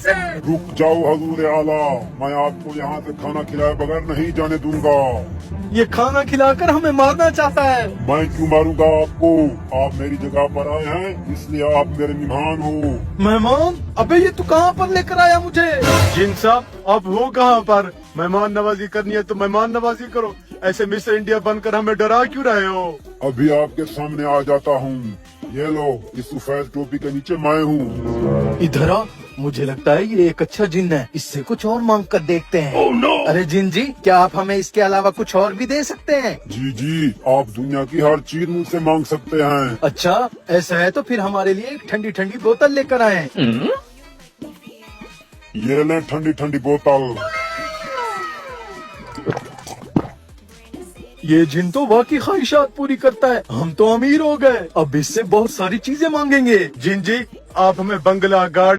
रुक जाओ हजूर आला, मैं आपको यहाँ से खाना खिलाए बगैर नहीं जाने दूंगा। ये खाना खिलाकर हमें मारना चाहता है। मैं क्यों मारूंगा आपको? आप मेरी जगह पर आए हैं, इसलिए आप मेरे मेहमान हो। मेहमान? अबे ये तू कहाँ पर लेकर आया मुझे? जिन साहब आप हो कहाँ पर? मेहमान नवाजी करनी है तो मेहमान नवाजी करो, ऐसे मिस्टर इंडिया बनकर हमें डरा क्यों रहे हो? अभी आपके सामने आ जाता हूँ। ये लो, इस सफेद टोपी के नीचे मैं हूँ। इधर आ, मुझे लगता है ये एक अच्छा जिन है, इससे कुछ और मांग कर देखते हैं। Oh, no! अरे जिन जी, क्या आप हमें इसके अलावा कुछ और भी दे सकते हैं? जी जी, आप दुनिया की हर चीज मुझसे मांग सकते हैं। अच्छा, ऐसा है तो फिर हमारे लिए एक ठंडी ठंडी बोतल लेकर आए। ये लें ठंडी ठंडी बोतल। ये जिन तो वाकई ख्वाहिशात पूरी करता है। हम तो अमीर हो गए, अब इससे बहुत सारी चीजें मांगेंगे। जिन जी आप हमें बंगला गार्ड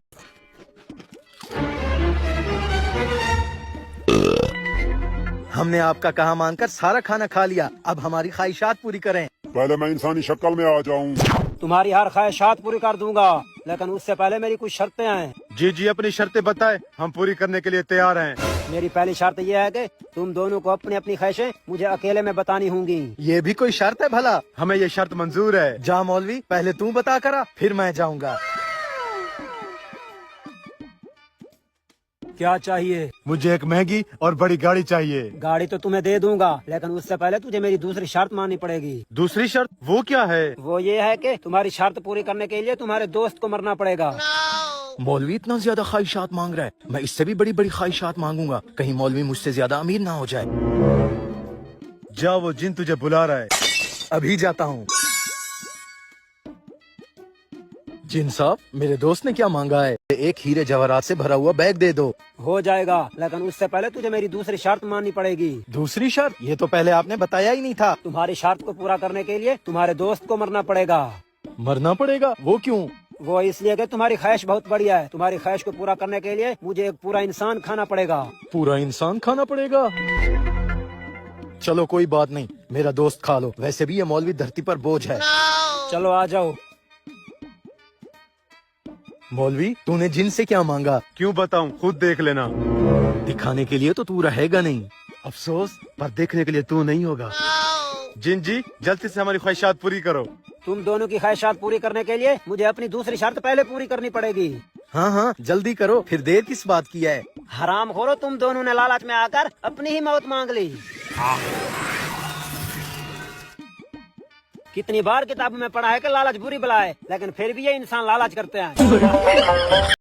हमने आपका कहा मानकर सारा खाना खा लिया, अब हमारी ख्वाहिशात पूरी करें। पहले मैं इंसानी शक्ल में आ जाऊं। तुम्हारी हर ख्वाहिशात पूरी कर दूंगा, लेकिन उससे पहले मेरी कुछ शर्तें हैं। जी जी अपनी शर्तें बताए, हम पूरी करने के लिए तैयार हैं। मेरी पहली शर्त यह है कि तुम दोनों को अपनी अपनी ख्वाहिशें मुझे अकेले में बतानी होंगी। ये भी कोई शर्त है भला? हमें ये शर्त मंजूर है। जा मौलवी, पहले तू बता करा, फिर मैं जाऊंगा। क्या चाहिए? मुझे एक महंगी और बड़ी गाड़ी चाहिए। गाड़ी तो तुम्हें दे दूंगा, लेकिन उससे पहले तुझे मेरी दूसरी शर्त माननी पड़ेगी। दूसरी शर्त वो क्या है? वो ये है कि तुम्हारी शर्त पूरी करने के लिए तुम्हारे दोस्त को मरना पड़ेगा। मौलवी इतना ज्यादा ख्वाहिशात मांग रहा है, मैं इससे भी बड़ी बड़ी ख्वाहिशात मांगूंगा, कहीं मौलवी मुझसे ज्यादा अमीर ना हो जाए। जा, वो जिन तुझे बुला रहा है। अभी जाता हूँ। जिन साहब, मेरे दोस्त ने क्या मांगा है? एक हीरे जवाहरात से भरा हुआ बैग दे दो। हो जाएगा, लेकिन उससे पहले तुझे मेरी दूसरी शर्त माननी पड़ेगी। दूसरी शर्त? ये तो पहले आपने बताया ही नहीं था। तुम्हारी शर्त को पूरा करने के लिए तुम्हारे दोस्त को मरना पड़ेगा। मरना पड़ेगा? वो क्यों? वो इसलिए कि तुम्हारी ख्वाहिश बहुत बढ़िया है। तुम्हारी ख्वाहिश को पूरा करने के लिए मुझे एक पूरा इंसान खाना पड़ेगा। पूरा इंसान खाना पड़ेगा? चलो कोई बात नहीं, मेरा दोस्त खा लो, वैसे भी ये मौलवी धरती पर बोझ है। चलो आ जाओ। मौलवी, तूने जिन से क्या मांगा? क्यों बताऊं, खुद देख लेना। दिखाने के लिए तो तू रहेगा नहीं। अफसोस, पर देखने के लिए तू नहीं होगा। जिन जी जल्दी से हमारी ख्वाहिशात पूरी करो। तुम दोनों की ख्वाहिशात पूरी करने के लिए मुझे अपनी दूसरी शर्त पहले पूरी करनी पड़ेगी। हाँ हाँ, जल्दी करो, फिर देर किस बात की है? हराम खोरो, तुम दोनों ने लालच में आकर अपनी ही मौत मांग ली। कितनी बार किताब में पढ़ा है कि लालच बुरी बला है, लेकिन फिर भी ये इंसान लालच करते हैं।